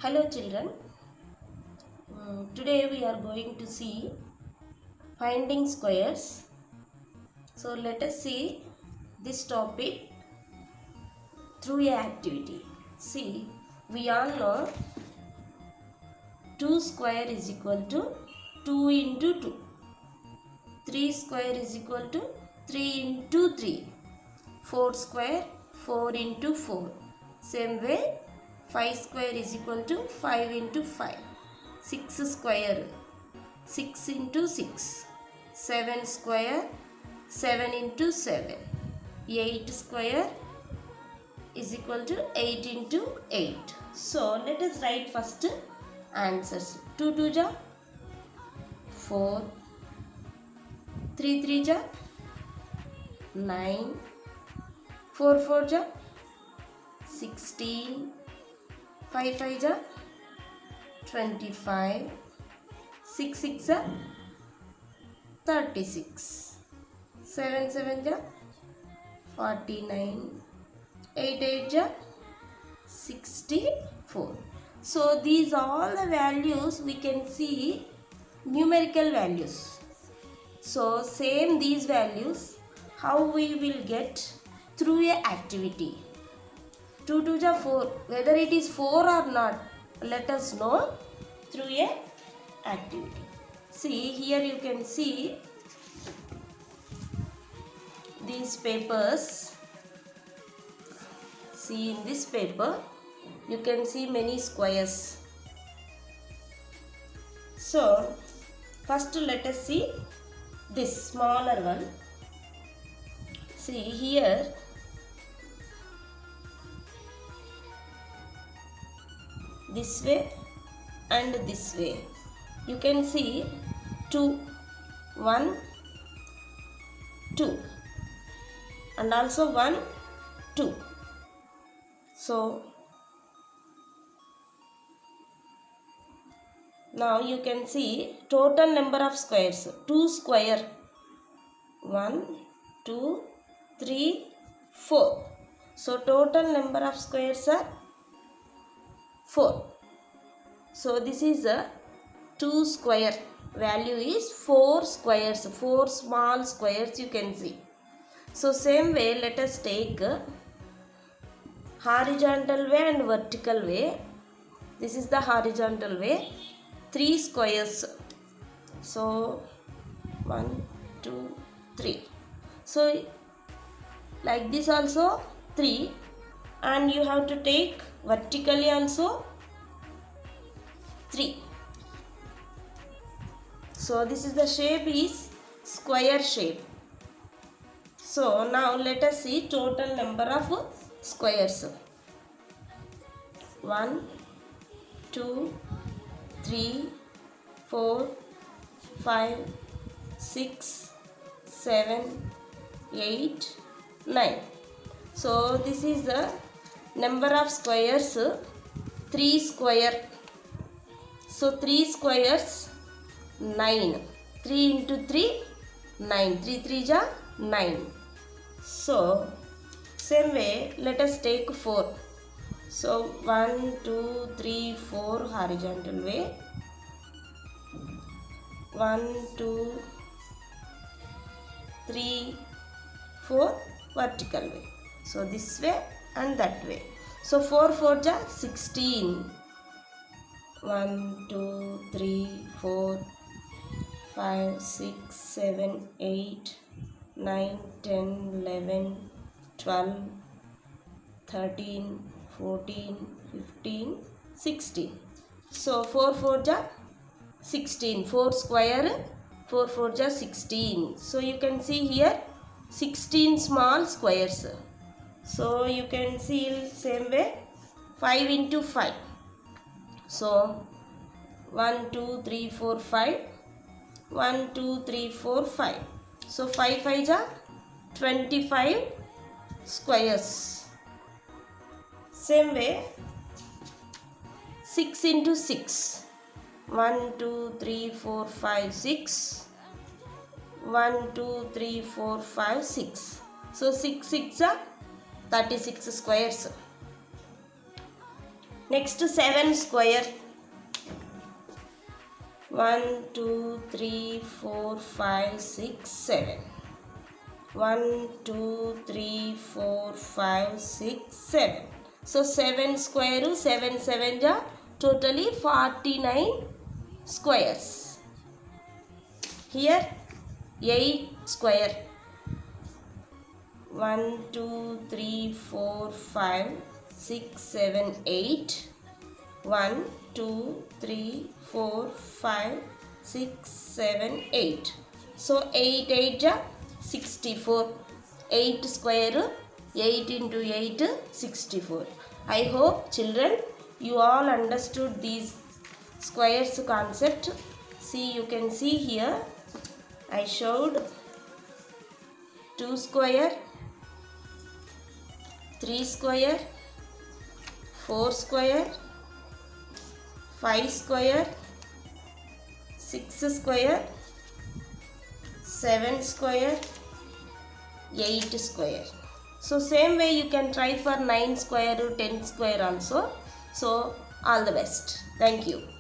Hello children. Today we are going to see finding squares. So let us see this topic through a activity. See, we all know 2 square is equal to 2 into 2. 3 square is equal to 3 into 3. 4 square 4 into 4. Same way 5 square is equal to 5 into 5. 6 square 6 into 6. 7 square 7 into 7. 8 square is equal to 8 into 8. So let us write first answers. 2 2 ja 4. 3 3 ja 9. 4 4 ja 16. 5 5 ja 25. 6 6 ja 36. 7 7 ja 49. 8 8 ja 64. So these all the values we can see numerical values. So same these values how we will get through a activity. 2 2 ja 4. Whether it is 4 or not, let us know through a activity. See here you can see these papers. See in this paper you can see many squares. So first let us see this smaller one. See here this way and this way you can see 2 1 2 and also 1 2. So now you can see total number of squares. 2 square 1 2 3 4. So total number of squares are 4. So this is a 2 square. Value is 4 squares. 4 small squares you can see. So same way let us take horizontal way and vertical way. This is the horizontal way. 3 squares. So 1 2 3. So like this also 3, and you have to take vertically also 3. So this is the shape is square shape. So now let us see total number of squares. 1 2 3 4 5 6 7 8 9. So this is the number of squares. 3 square. So 3 squares 9. 3 into 3 9. 3 3 ja 9. So same way let us take 4. So 1 2 3 4 horizontal way. 1 2 3 4 vertical way. So this way and that way. So 4 4 ja 16. 1 2 3 4 5 6 7 8 9 10 11 12 13 14 15 16. So 4 4 ja 16. 4 square 4 4 ja 16. So you can see here 16 small squares. So you can see same way 5 into 5. So 1 2 3 4 5. 1 2 3 4 5. So 5 5 ja 25 squares. Same way 6 into 6. 1 2 3 4 5 6. 1 2 3 4 5 6. So 6 6 are 36 squares. Next 7 square. 1 2 3 4 5 6 7. 1 2 3 4 5 6 7. So 7 square 7 7 ja totally 49 squares. Here 8 square. 1 2 3 4 5 6 7 8. 1 2 3 4 5 6 7 8. So 8 8 ja 64. 8 square 8 into 8 64. I hope children you all understood these squares concept. See, you can see here I showed 2 square, 3 square, 4 square, 5 square, 6 square, 7 square, 8 square. So same way you can try for 9 square or 10 square also. So all the best. Thank you.